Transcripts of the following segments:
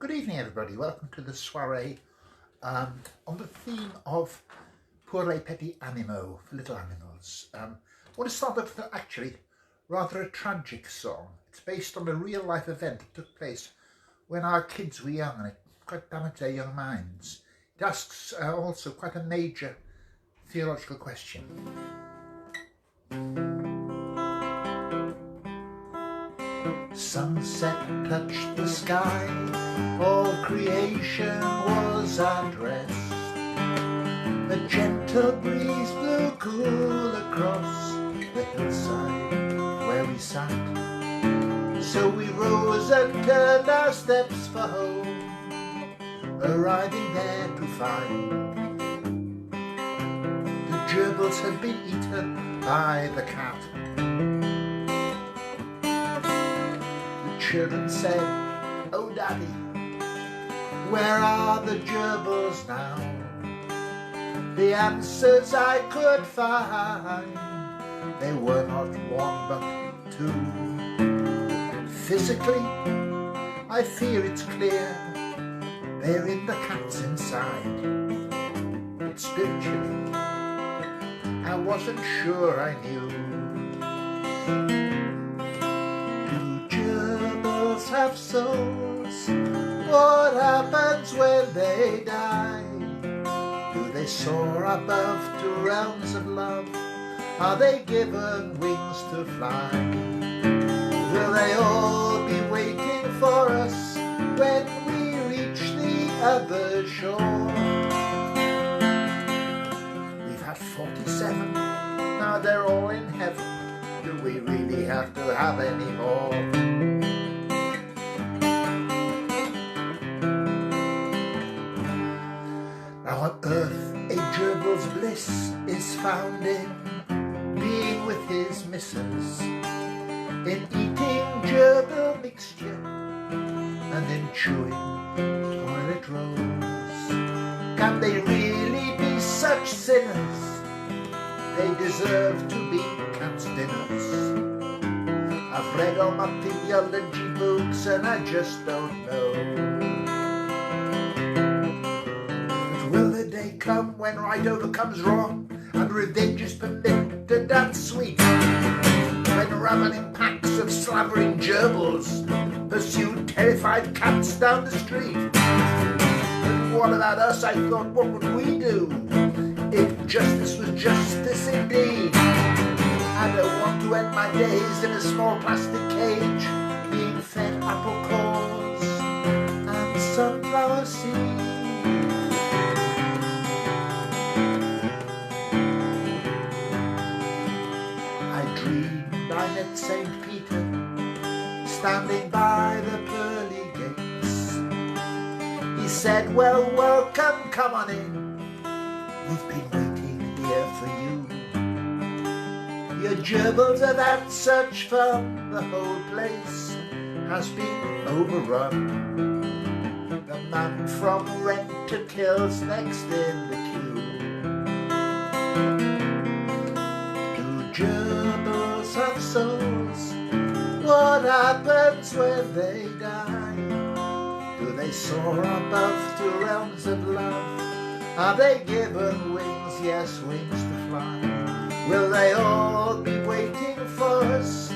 Good evening, everybody. Welcome to the soiree on the theme of pour les petits animaux, for little animals. I want to start off with actually rather a tragic song. It's based on a real life event that took place when our kids were young, and it quite damaged their young minds. It asks also quite a major theological question. Sunset touched the sky, all creation was at rest. A gentle breeze blew cool across the hillside where we sat. So we rose and turned our steps for home, arriving there to find the gerbils had been eaten by the cat. Children said, "Oh Daddy, where are the gerbils now?" The answers I could find, they were not one but two. Physically, I fear it's clear, they're in the cat's inside. But spiritually, I wasn't sure I knew. Have souls? What happens when they die? Do they soar above to realms of love? Are they given wings to fly? Will they all be waiting for us when we reach the other shore? We've had 47, now they're all in heaven. Do we really have to have any more? Now on earth a gerbil's bliss is found in being with his missus, in eating gerbil mixture and in chewing toilet rolls. Can they really be such sinners? They deserve to be cat's dinners. I've read all my theology books and I just don't know. Will the day come when right overcomes wrong and revenge is permitted and sweet? When ravening packs of slavering gerbils pursue terrified cats down the street? And what about us? I thought, what would we do if justice was justice indeed? I don't want to end my days in a small plastic cage, being fed apple cores and sunflower seeds. I met St. Peter standing by the pearly gates. He said, "Well, welcome, come on in. We've been waiting here for you. Your gerbils have had such fun, the whole place has been overrun. The man from Rent-a-Kill's next in the queue. Do gerbils have souls? What happens when they die? Do they soar above to realms of love? Are they given wings? Yes, wings to fly. Will they all be waiting for us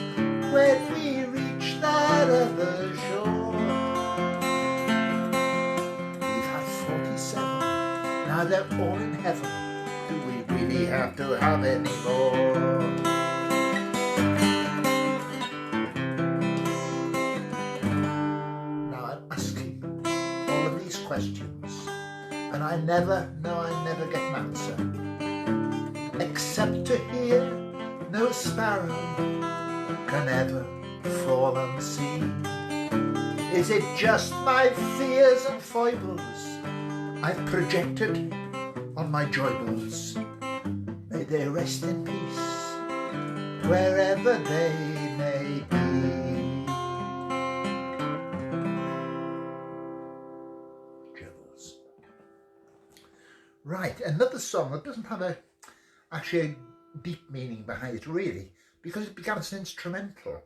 when we reach that other shore?" We've had 47, now they're all in heaven. Do we really have to have any more? Questions, and I never get an answer, except to hear no sparrow can ever fall unseen. Is it just my fears and foibles I've projected on my joybles? May they rest in peace wherever they may be. Right, another song that doesn't have actually a deep meaning behind it really, because it began as an instrumental.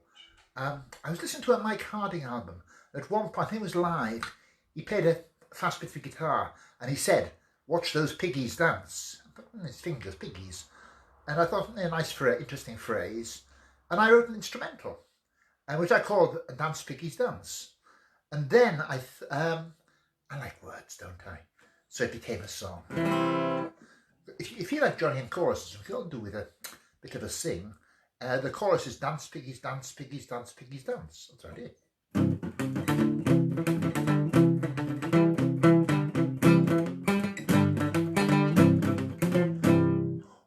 I was listening to a Mike Harding album. At one point, I think it was live, he played a fast bit of guitar, and he said, "Watch those piggies dance." I thought, his fingers, piggies. And I thought, a nice interesting phrase. And I wrote an instrumental, which I called Dance Piggies Dance. And then I like words, don't I? So it became a song. If you like Johnny and choruses, we can all do with a bit of a sing. The chorus is dance piggies, dance piggies, dance piggies, dance. That's what I did.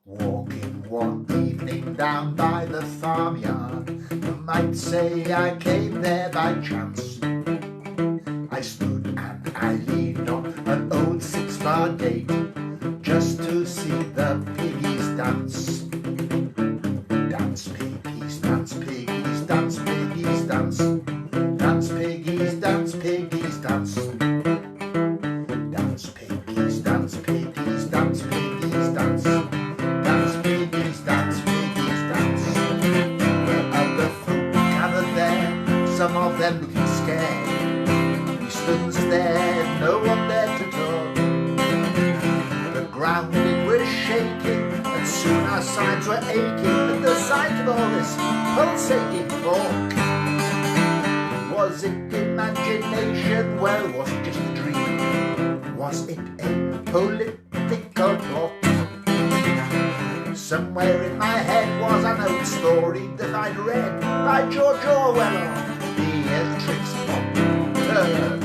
Walking one evening down by the farmyard, you might say I came there by chance. I stood and I leaned on an old 6-bar gate just to see the piggies dance. Dance piggies, dance piggies, dance piggies, dance. Dance piggies, dance piggies, dance. Dance piggies, dance piggies, dance piggies, dance. Dance piggies, dance piggies, dance. The other folk gathered there, some of them looking scared. We stood and stared, no one there to talk. The ground it was shaking, and soon our sides were aching at the sight of all this pulsating talk. Was it imagination? Well, was it just a dream? Was it a political plot? Somewhere in my head was an old story that I'd read by George Orwell on Beatrix Potter.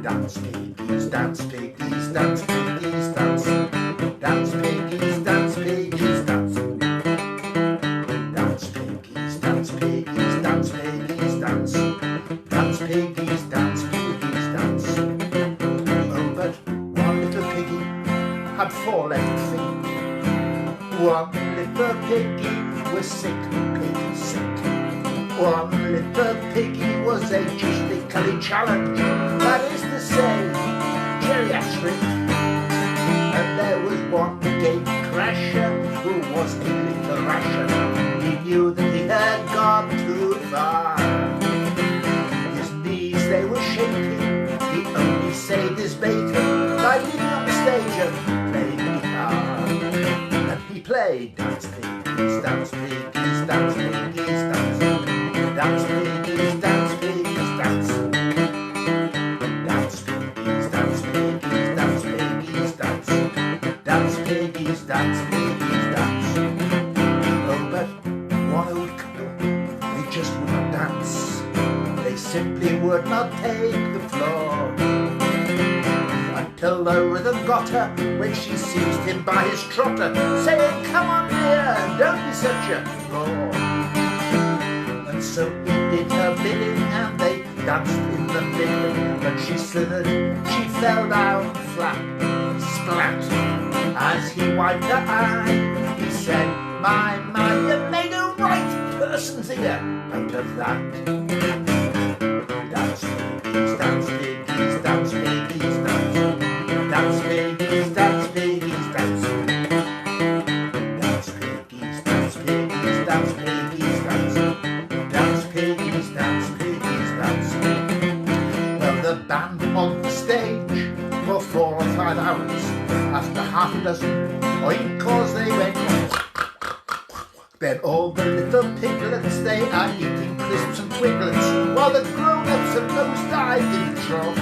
Dance piggies, dance piggies, dance piggies, dance. Dance piggies, dance piggies, dance. Dance piggies, dance piggies, dance piggies, dance. Dance piggies, dance piggies, dance. Oh, but one little piggy had 4 left feet. One little piggy was sick, sick. One little piggy was ageistically challenged, that is to say, geriatric. And there was one gate crasher who was a little rasher. He knew that he had gone too far. His knees, they were shaking. He only saved his bacon by leaning on the stage and playing guitar. And he played dance piggies, dance piggies, dance piggies, dance. Dance piggies, dance piggies, dance. Dance piggies, dance piggies, dance piggies, dance. Dance piggies, dance piggies, dance. Oh, but one old couple, they just would not dance. They simply would not take the floor. Until the rhythm got her when she seized him by his trotter, saying, "Come on dear, don't be such a bore." And so he did her bidding and they danced in the middle. But she slithered, she fell down flat, splat. As he wiped her eye, he said, my, you made a right person's ear out of that. Dance piggies, dance piggies, dance piggies, dance. Dance piggies, dance piggies, dance. Dance piggies, dance piggies, dance piggies, dance. Dance piggies, dance piggies, dance. Well, the band on the stage for 4 or 5 hours. After half a dozen oinkos they went. Then all the little piglets, they are eating crisps and twiglets, while the grown-ups have nosedived in the trough.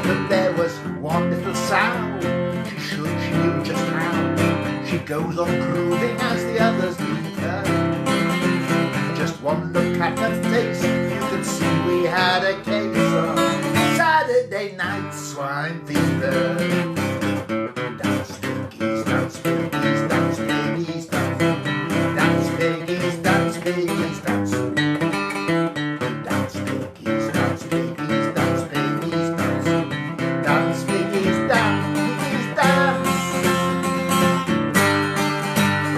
But there was one little sow, she knew just how. She goes on grooving as the others leave her. Just one look at her face, you can see we had a case of Saturday night swine fever. Dance piggies, dance piggies, dance piggies, dance. Dance piggies, dance piggies, dance. Dance piggies, dance piggies, dance piggies, dance. Dance piggies, dance piggies, dance.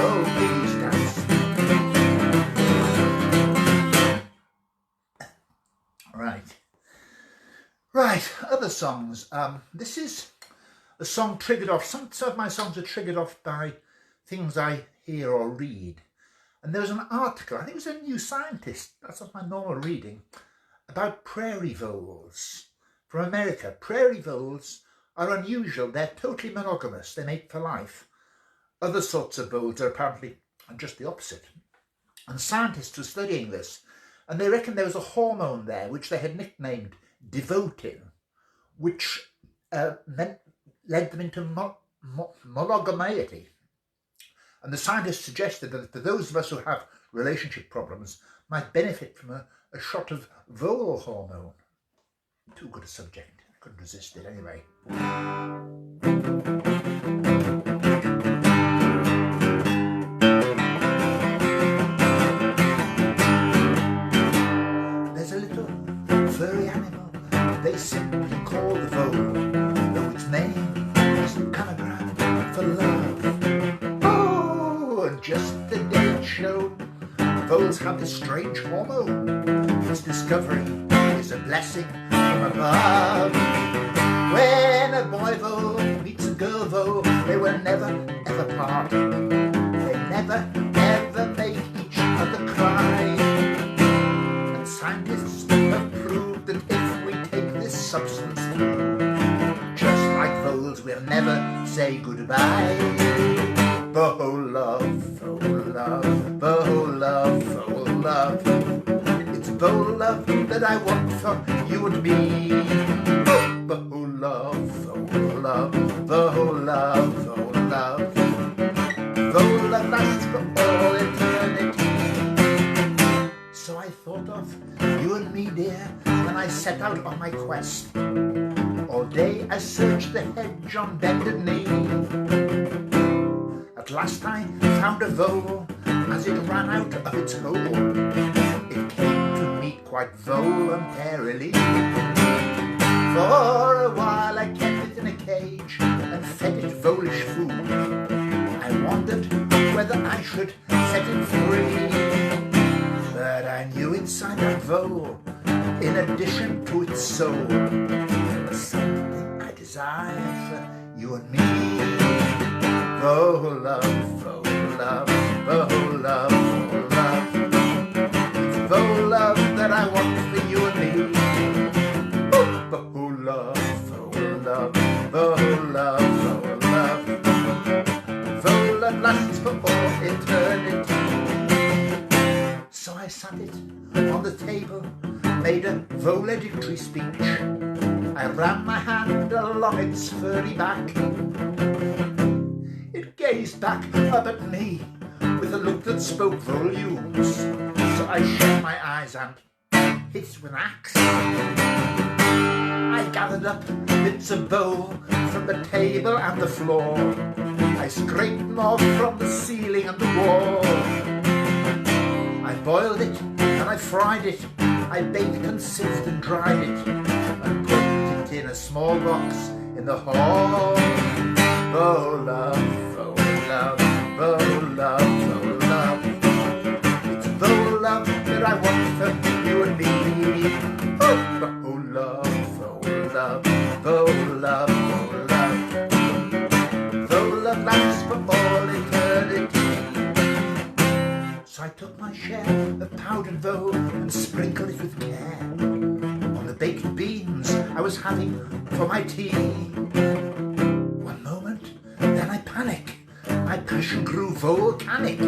Oh, piggies dance. Right, other songs. This is a song triggered off. Some of my songs are triggered off by things I hear or read. And there was an article, I think it was a New Scientist, that's not my normal reading, about prairie voles. from America. Prairie voles are unusual. They're totally monogamous. They mate for life. Other sorts of voles are apparently just the opposite. And scientists were studying this, and they reckon there was a hormone there which they had nicknamed devotin, which led them into monogamity. And the scientists suggested that for those of us who have relationship problems might benefit from a shot of vole hormone. Too good a subject. I couldn't resist it anyway. There's a little furry animal they simply call the vole, though its name is an anagram for love. Oh, and just the day it showed, voles have this strange hormone. Its discovery is a blessing from above. When a boy vole meets a girl vole, they will never ever part. They never ever make each other cry. And scientists have proved that if we take this substance through, just like voles, we'll never say goodbye. Vole love, vole love, vole love, vole love. It's vole love that I want for you and me. Vole love, vole love, vole love, vole love. Vole love lasts for all eternity. So I thought of you and me, dear, and I set out on my quest. All day I searched the hedge on bended knee. At last I found a vole as it ran out of its hole. It came to me quite voluntarily. For a while I kept it in a cage and fed it volish food. I wondered whether I should set it free. But I knew inside that vole, in addition to its soul, there was something I desired for you and me. Vole love, vole love, vole love, vole love. It's vole love that I want for you and me. Vole love, vole love, vole love, vole love. Vole love lasts for all eternity. So I sat it on the table, made a valedictory speech. I ran my hand along its furry back. It gazed back up at me with a look that spoke volumes. So I shut my eyes and hit it with an axe. I gathered up bits of bone from the table and the floor. I scraped them off from the ceiling and the wall. I boiled it and I fried it. I baked and sieved and dried it and put it in a small box in the hall. Vole love, vole love, vole love, vole love. It's vole love that I want for you and me. Oh, vole love, vole love, vole love, vole love. Vole love lasts for all eternity. So I took my share of powdered vole and sprinkled it with care on the baked beans I was having for my tea. One moment, then I panic. My passion grew volcanic.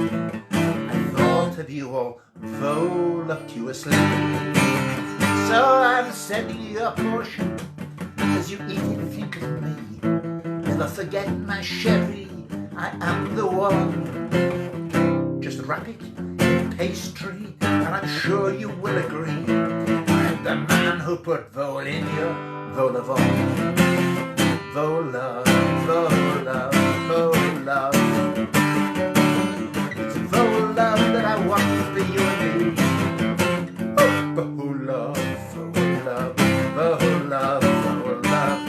I thought of you all voluptuously. So I'm sending you a portion. As you eat it, think of me. Never forget my sherry, I am the one. Just wrap it in pastry, and I'm sure you will agree. I'm the man who put vole in your vol au vent. Vole love, vole love, vole love. It's vole love that I want for you and me. Oh, vole love, vole love, vole love, vole love.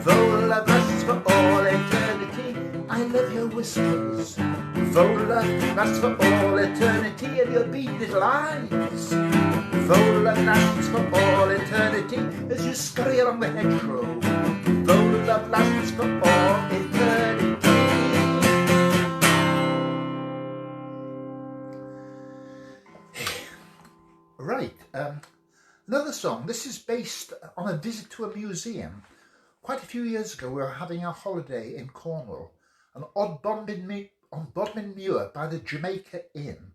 Vole love lasts for all eternity. I love your whiskers. Vole love lasts for all eternity, and your beat little eyes. Vole love lasts for all eternity as you scurry along the hedgerow. Vole love lasts for all eternity. Right, another song. This is based on a visit to a museum. Quite a few years ago, we were having a holiday in Cornwall, and on Bodmin Muir by the Jamaica Inn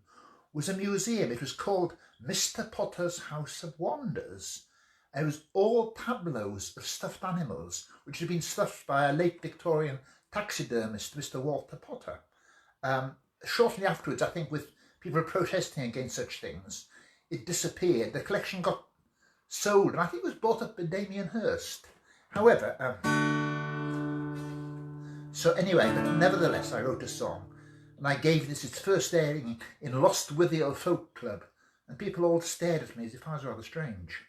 was a museum. It was called Mr. Potter's House of Wonders. And it was all tableaus of stuffed animals, which had been stuffed by a late Victorian taxidermist, Mr. Walter Potter. Shortly afterwards, I think with people protesting against such things, it disappeared. The collection got sold, and I think it was bought up by Damien Hirst. However, so anyway, but nevertheless, I wrote a song, and I gave this its first airing in Lost Withiel Folk Club, and people all stared at me as if I was rather strange.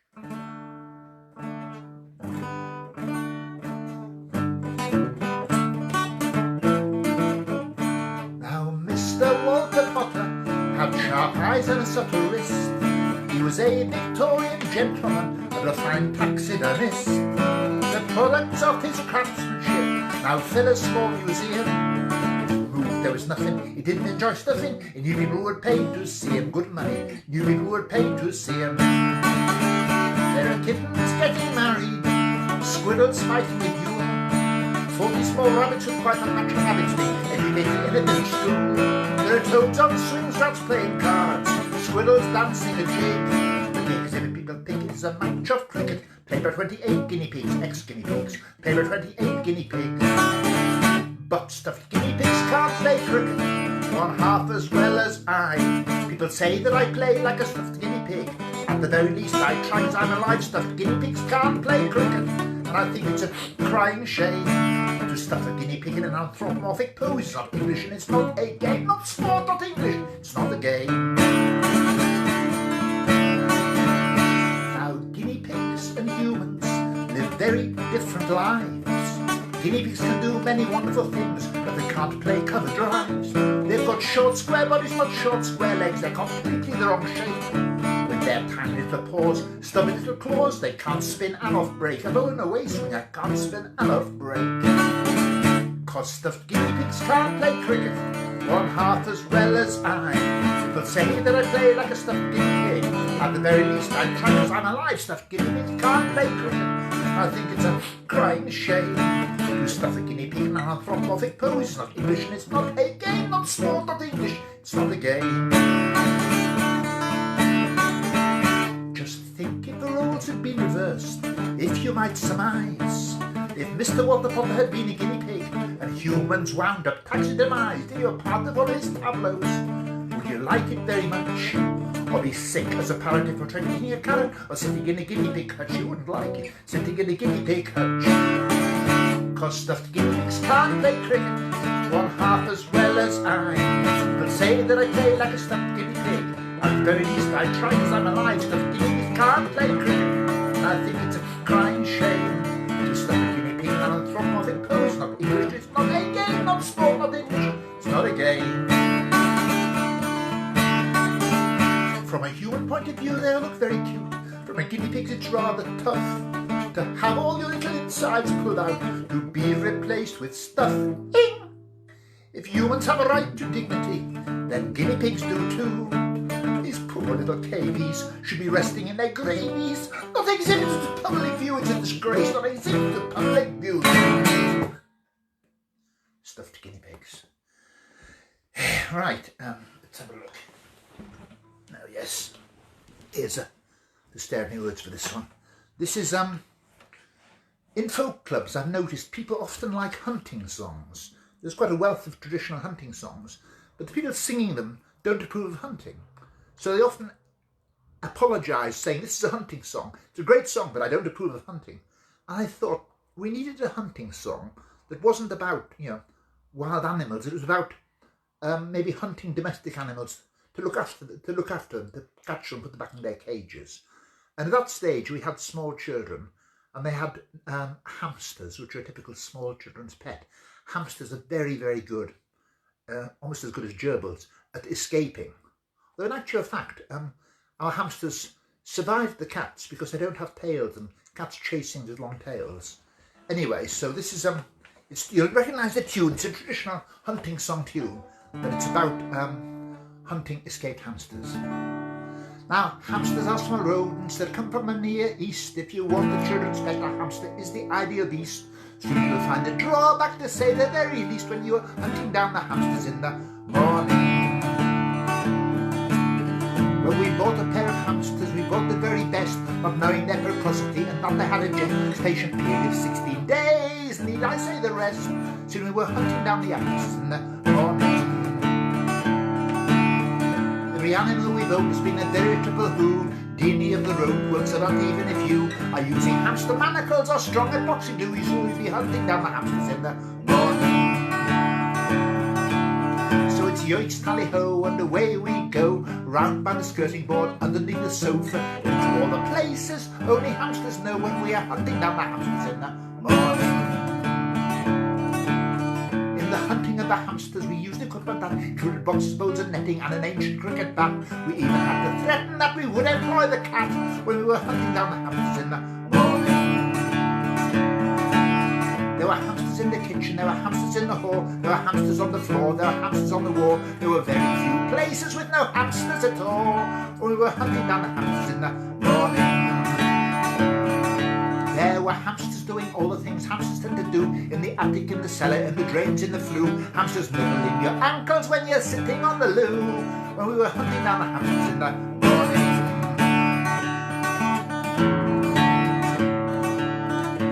Mr. Walter Potter had sharp eyes and a subtle wrist. He was a Victorian gentleman, a refined taxidermist. The products of his craftsmanship now fill a small museum. If he moved, there was nothing, he didn't enjoy stuffing. He knew people would pay to see him, good money, knew people would pay to see him. There are kittens getting married, squirrels fighting with you, 40 small rabbits with quite unnatural habits being educated in a village school. There are toads on swings, rats playing cards, squirrels dancing a jig. The big exhibit people think is a match of cricket, played by 28 guinea pigs, ex-guinea pigs, played by 28 guinea pigs. But stuffed guinea pigs can't play cricket, one half as well as I. People say that I play like a stuffed guinea pig. At the very least I try, as I'm alive. Stuffed guinea pigs can't play cricket, and I think it's a crying shame to stuff a guinea pig in an anthropomorphic pose. It's not English and it's not a game. Not sport, not English. It's not a game. Now, guinea pigs and humans live very different lives. Guinea pigs can do many wonderful things, but they can't play cover drives. They've got short square bodies, not short square legs. They're completely the wrong shape. With their tiny little paws, stubby little claws, they can't spin and off break. Although in a way swinger can't spin and off break. 'Cause stuffed guinea pigs can't play cricket, one half as well as I. People say that I play like a stuffed guinea pig. At the very least I try, 'cause I'm alive. Stuffed guinea pigs can't play cricket. I think it's a crying shame to stuff a guinea pig in an anthropomorphic pose. It's not English and it's not a game. Not sport, not English. It's not a game. Just think if the roles had been reversed, if you might surmise. If Mr. Walter Potter had been a guinea pig and humans wound up taxidermized in your part of one of his tableaus, would you like it very much? Or be sick as a parrot if you're trying to eat a carrot, or sitting in a guinea pig hutch? You wouldn't like it, sitting in a guinea pig hutch. 'Cause stuffed guinea pigs can't play cricket, one half as well as I. But say that I play like a stuffed guinea pig, at the very least I try, 'cause I'm alive. Stuffed guinea pigs can't play cricket, and I think it's a crying shame to stuff a guinea pig in an anthropomorphic pose. Not English, it's not a game. Not sport, not English, it's not a game. From a human point of view, they look very cute. From a guinea pig, it's rather tough to have all your little insides pulled out to be replaced with stuffing. If humans have a right to dignity, then guinea pigs do too. These poor little cavies should be resting in their gravies, not exhibited to public view. It's a disgrace, not exhibited to public view. Stuffed guinea pigs. Right, let's have a look. Now, yes, here's the staring words for this one. This is, in folk clubs, I've noticed people often like hunting songs. There's quite a wealth of traditional hunting songs, but the people singing them don't approve of hunting. So they often apologise, saying, this is a hunting song. It's a great song, but I don't approve of hunting. And I thought we needed a hunting song that wasn't about, wild animals. It was about maybe hunting domestic animals, to look after them, to catch them, put them back in their cages. And at that stage, we had small children, and they had hamsters, which are a typical small children's pet. Hamsters are very, very good, almost as good as gerbils, at escaping. Though in actual fact, our hamsters survived the cats because they don't have tails, and cats chase things with long tails. Anyway, so this is, you'll recognise the tune. It's a traditional hunting song tune, but it's about hunting escaped hamsters. Now, hamsters are small rodents that come from the Near East. If you want the children's pet, a hamster is the ideal beast. Soon you'll find a drawback, to say the very least, when you are hunting down the hamsters in the morning. When we bought a pair of hamsters, we bought the very best, not knowing their precocity and that they had a gestation period of 16 days. Need I say the rest? Soon we were hunting down the hamsters in the morning. Every animal we've owned has been a veritable Houdini of the road, works about even if you are using hamster manacles or strong epoxy glue. You'll always be hunting down the hamsters in the morning. So it's yoicks, tally-ho, and away we go, round by the skirting board, underneath the sofa, into all the places only hamsters know, when we are hunting down the hamsters in the morning. In the hunting of the hamsters, we used equipment that included boxes, bowls and netting, and an ancient cricket bat. We even had to threaten that we would employ the cat when we were hunting down the hamsters in the morning. There were hamsters in the kitchen, there were hamsters in the hall, there were hamsters on the floor, there were hamsters on the wall. There were very few places with no hamsters at all when we were hunting down the hamsters in the morning. There were hamsters doing all the things hamsters tend to do, in the attic, in the cellar, in the drains, in the flue. Hamsters nibbling your ankles when you're sitting on the loo, when we were hunting down the hamsters in the morning.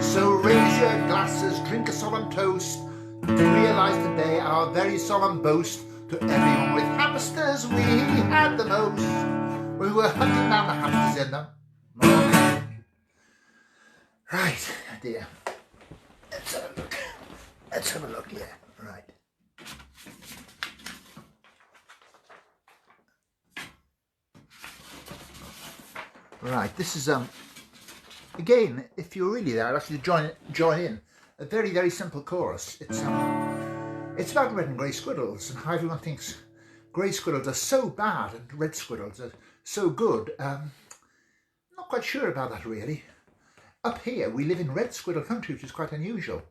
So raise your glasses, drink a solemn toast, to realise today our very solemn boast. To everyone with hamsters we had the most, when we were hunting down the hamsters in the morning. Right, dear. Let's have a look. Let's have a look, yeah. Right. Right, this is again, if you're really there, I'd actually join in. A very, very simple chorus. It's about red and grey squirrels, and how everyone thinks grey squirrels are so bad and red squirrels are so good. Not quite sure about that really. Up here, we live in red squirrel country, which is quite unusual.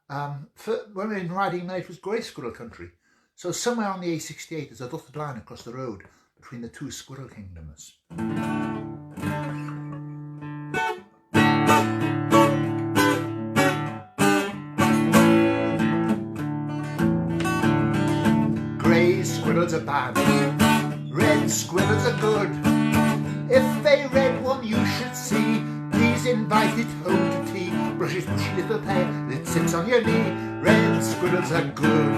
When we were in Riding it was grey squirrel country. So somewhere on the A68 there's a dotted line across the road between the two squirrel kingdoms. Grey squirrels are bad, red squirrels are good. If they read one you should see, please invite it home to tea. Brush his bushy little tail, it sits on your knee. Red squirrels are good.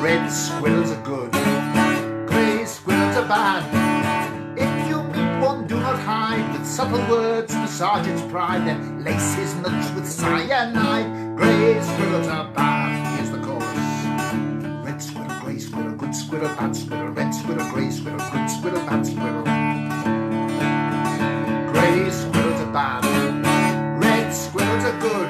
Red squirrels are good. Grey squirrels are bad. If you meet one, do not hide. With subtle words massage its pride, then lace his nuts with cyanide. Grey squirrels are bad. Here's the chorus. Red squirrel, grey squirrel, good squirrel, bad squirrel. Red squirrel, grey squirrel, good squirrel, bad squirrel. Grey squirrels are bad. Red squirrels are good.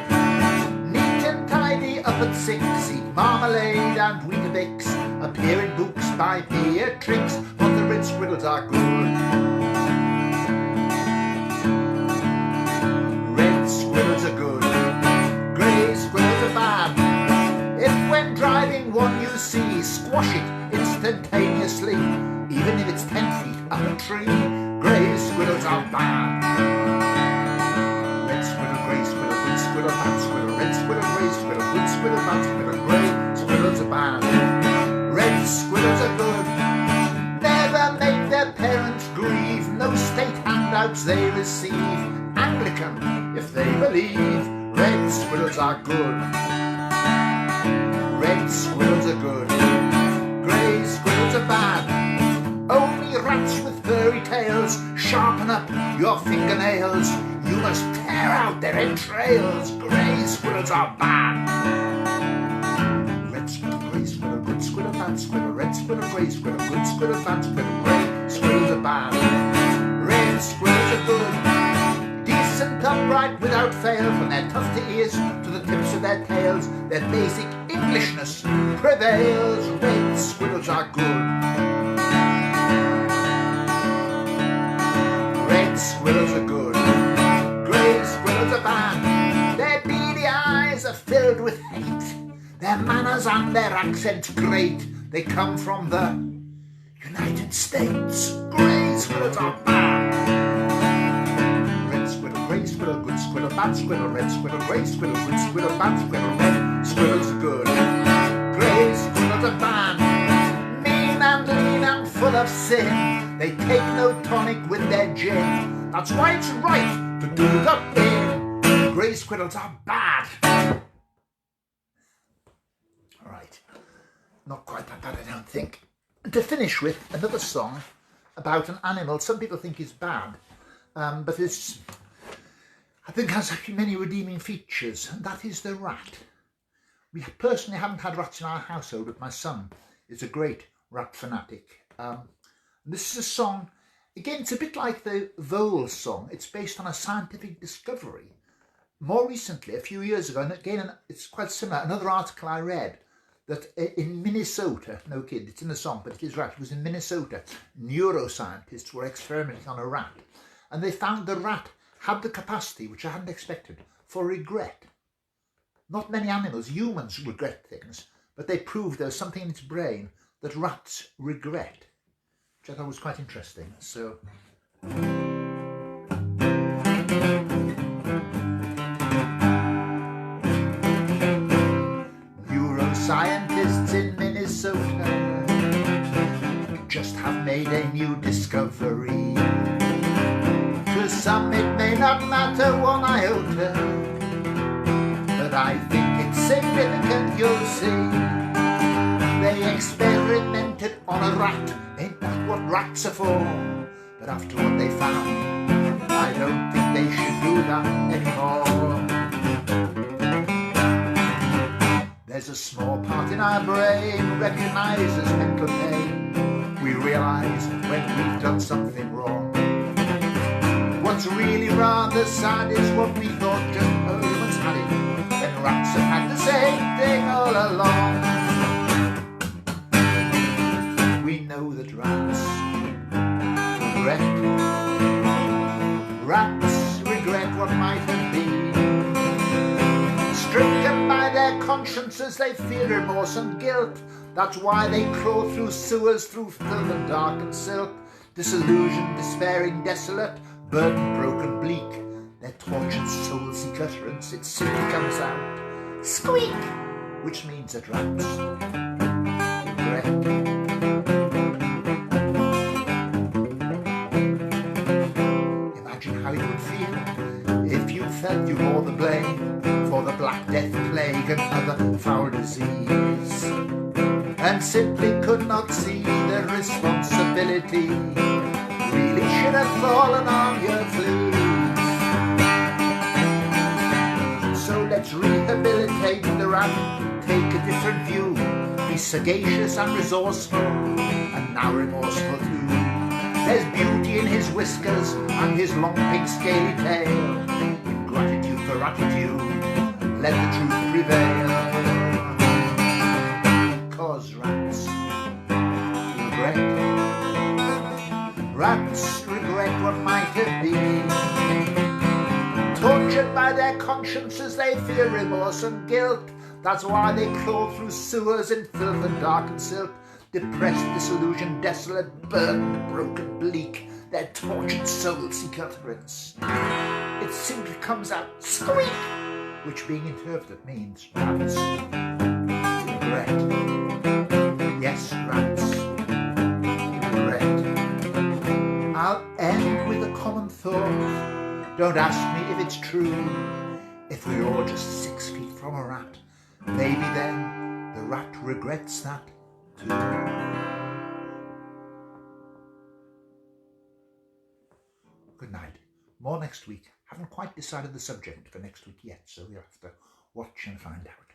Neat and tidy up at 6. Eat marmalade and Weetabix. Appear in books by Beatrix. But the red squirrels are good. Red squirrels are good. Grey squirrels are bad. If when driving one you see, squash it instantaneously, even if it's 10 feet up a tree. Grey squirrels are bad. Red squirrel, grey squirrel, good squirrel, bad squirrel. Red squirrel, grey squirrel, good squirrel, bad squirrel. Grey squirrels are bad. Red squirrels are good. Never make their parents grieve. No state handouts they receive. Anglican, if they believe. Red squirrels are good. Red squirrels are good. Grey squirrels are bad. Only rats with furry tails. Sharpen up your fingernails. You must tear out their entrails. Grey squirrels are bad. Red squirrel, grey squirrel, good squirrel, bad squirrel. Red squirrel, grey squirrel, good squirrel, bad squirrel. Grey squirrels are bad. Red squirrels are good. Decent, upright, without fail, from their tufty ears to the tips of their tails. Their basic Englishness prevails. Red squirrels are good. Red squirrels are good. Grey squirrels are bad. Their beady eyes are filled with hate. Their manners and their accents great. They come from the United States, grey squirrels are bad. Red squirrel, grey squirrel, good squirrel, bad squirrel, red squirrel, grey squirrel, good squirrel, bad squirrel, red squirrels are good. Grey squirrels are bad. Mean and lean and full of sin. They take no tonic with their gin. That's why it's right to do the bin. Grey squirrels are bad. All right. Not quite that bad, I don't think. To finish with, another song about an animal some people think is bad, but it's, I think, has many redeeming features, and that is the rat. We personally haven't had rats in our household, but my son is a great rat fanatic. This is a song, again, it's a bit like the vole song. It's based on a scientific discovery. More recently, a few years ago, and again, it's quite similar, another article I read, that in Minnesota, no kid, it's in the song, but it is right, it was in Minnesota, neuroscientists were experimenting on a rat, and they found the rat had the capacity, which I hadn't expected, for regret. Not many animals, humans regret things, but they proved there was something in its brain that rats regret, which I thought was quite interesting. So scientists in Minnesota just have made a new discovery. To some it may not matter one iota, but I think it's significant, you'll see. They experimented on a rat, ain't that what rats are for? But after what they found, I don't think they should do that anymore. There's a small part in our brain recognises mental pain. We realise when we've done something wrong. What's really rather sad is what we thought just humans had it, when rats have had the same thing all along. We know that rats regret what might have been. Stricken by their consciences, they feel remorse and guilt. That's why they crawl through sewers, through filth and dark and silk. Disillusioned, despairing, desolate, burdened, broken, bleak. Their tortured souls seek utterance, it simply comes out, squeak! Which means that rats regret. Imagine how you would feel if you felt you bore the blame for the Black Death, plague and other foul disease, and simply could not see the responsibility really should have fallen on your fleas. So let's rehabilitate the rat, take a different view, be sagacious and resourceful, and now remorseful too. There's beauty in his whiskers and his long pink scaly tail, in gratitude for attitude, let the truth prevail. 'Cause rats regret what might have been. Tortured by their consciences, they feel remorse and guilt. That's why they crawl through sewers in filth and dark and silk. Depressed, disillusioned, desolate, burdened, broken, bleak, their tortured souls seek utterance. It simply comes out, squeak! Which being interpreted means rats regret. Yes, rats regret. I'll end with a common thought. Don't ask me if it's true. If we're all just 6 feet from a rat, maybe then the rat regrets that too. Good night. More next week. Haven't quite decided the subject for next week yet, so you'll have to watch and find out.